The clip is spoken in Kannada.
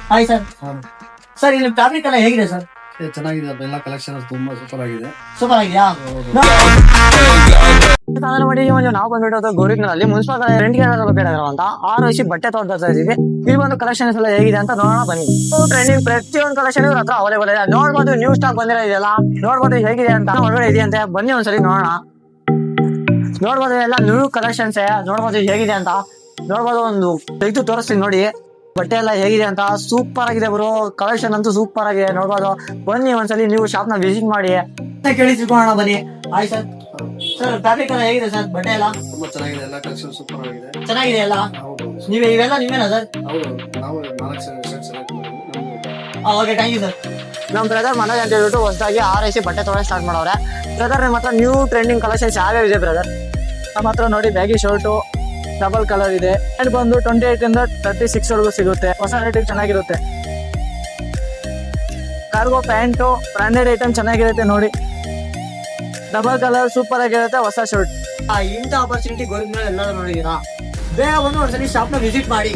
Hi sir. ಸರ್ ಇಲ್ಲಿ ಫ್ಯಾಬ್ರಿಕ್ ಎಲ್ಲ ಹೇಗಿದೆ ಸರ್? ಚೆನ್ನಾಗಿದೆ, ಎಲ್ಲ ಕಲೆಕ್ಷನ್ ತುಂಬಾ ಸೂಪರ್ ಆಗಿದೆ. ಸೂಪರ್ ಆಗಿದೆಯಾ? ನಾವು ಬಂದ್ಬಿಟ್ಟು ಗೋರಿನಲ್ಲಿ ಮುನ್ಸಿಪಲ್ ರೆಂಟ್ಗೆ ಅಂತ 6 ವರ್ಷ ಬಟ್ಟೆ ತಗೊಂತ ಇದೀವಿ. ಇಲ್ಲಿ ಒಂದು ಕಲೆಕ್ಷನ್ಸ್ ಎಲ್ಲ ಹೇಗಿದೆ ಅಂತ ನೋಡೋಣ ಬನ್ನಿ. ಟ್ರೆಂಡಿಂಗ್ ಪ್ರತಿಯೊಂದು ಕಲೆಕ್ಷನ್ ಇವ್ರ ಹತ್ರ ಅವೈಲೇಬಲ್ ಇದೆ. ನೋಡ್ಬೋದು, ನ್ಯೂ ಸ್ಟಾಕ್ ಬಂದಿರೋದಿಲ್ಲ, ನೋಡ್ಬೋದು ಹೇಗಿದೆ ಅಂತ. ಒಳಗಡೆ ಇದೆಯಂತೆ, ಬನ್ನಿ ಒಂದ್ಸಲಿ ನೋಡೋಣ. ನೋಡ್ಬೋದು ಎಲ್ಲ ನ್ಯೂ ಕಲೆಕ್ಷನ್ಸ್, ನೋಡ್ಬೋದು ಹೇಗಿದೆ ಅಂತ. ನೋಡ್ಬೋದು, ಒಂದು ತೆಗೆದು ತೋರಿಸ್ತೀನಿ ನೋಡಿ ಬಟ್ಟೆ ಎಲ್ಲ ಹೇಗಿದೆ ಅಂತ. ಸೂಪರ್ ಆಗಿದೆ ಬ್ರೋ, ಕಲೆಕ್ಷನ್ ಅಂತೂ ಸೂಪರ್ ಆಗಿದೆ. ನೋಡ್ಬೋದು, ಬನ್ನಿ ಒಂದ್ಸಲಿ ನೀವು ಶಾಪ್ ನ ವಿಸಿಟ್ ಮಾಡಿ ಕೇಳಿ ತಿಳ್ಕೊಳ್ಳೋಣ ಬನ್ನಿ. Hi sir. ಸರ್ ಫ್ಯಾಬ್ರಿಕ್ ಎಲ್ಲ ಹೇಗಿದೆ ಸರ್? ಬಟ್ಟೆ ಎಲ್ಲ ತುಂಬಾ ಚೆನ್ನಾಗಿದೆ, ಎಲ್ಲ ಕಲೆಕ್ಷನ್ ಸೂಪರ್ ಆಗಿದೆ. ಚೆನ್ನಾಗಿದೆ ಎಲ್ಲ. ಹೌದು ಇವೆಲ್ಲ ನೀವೇನಾ ಸರ್? ಹೌದು, ನಾವು 4 ಶರ್ಟ್ ಸೆಲೆಕ್ಟ್ ಮಾಡಿದ್ವಿ. Okay, thank you sir. ನಮ್ ಬ್ರದರ್ ಮನೋಜ್ ಅಂತ ಹೇಳ್ಬಿಟ್ಟು ಹೊಸದಾಗಿ 6 AC ಬಟ್ಟೆ ತೊಗೊಳಕ್ ಸ್ಟಾರ್ಟ್ ಮಾಡವ್ರೆ. ಬ್ರದರ್ ನಿಮ್ಮ ಹತ್ರ ನ್ಯೂ ಟ್ರೆಂಡಿಂಗ್ ಕಲೆಕ್ಷನ್ಸ್ ಯಾವ್ಯಾವ ಇದೆ ಬ್ರದರ್? ನಮ್ಮ ಹತ್ರ ನೋಡಿ ಬ್ಯಾಗಿ ಶರ್ಟು ಡಬಲ್ ಕಲರ್ ಇದೆ. ಅಂಡ್ ಬಂದು 28 ಇಂದ 36 ವರೆಗೂ ಸಿಗುತ್ತೆ. ಹೊಸ ರೇಟಿಗೆ ಚೆನ್ನಾಗಿರುತ್ತೆ. ಕಾರ್ಗೋ ಪ್ಯಾಂಟು ಬ್ರಾಂಡೆಡ್ ಐಟಮ್ ಚೆನ್ನಾಗಿರುತ್ತೆ ನೋಡಿ. ಡಬಲ್ ಕಲರ್ ಸೂಪರ್ ಆಗಿರುತ್ತೆ. ಹೊಸ ಶರ್ಟ್. ಇಂಥ ಆಪರ್ಚುನಿಟಿ ಗೋರಿನ ಎಲ್ಲ ನೋಡಿದೀರಾ? ಬೇಗ ಬಂದು ಒಂದ್ಸಲಿ ಶಾಪ್ ನ ವಿಸಿಟ್ ಮಾಡಿ.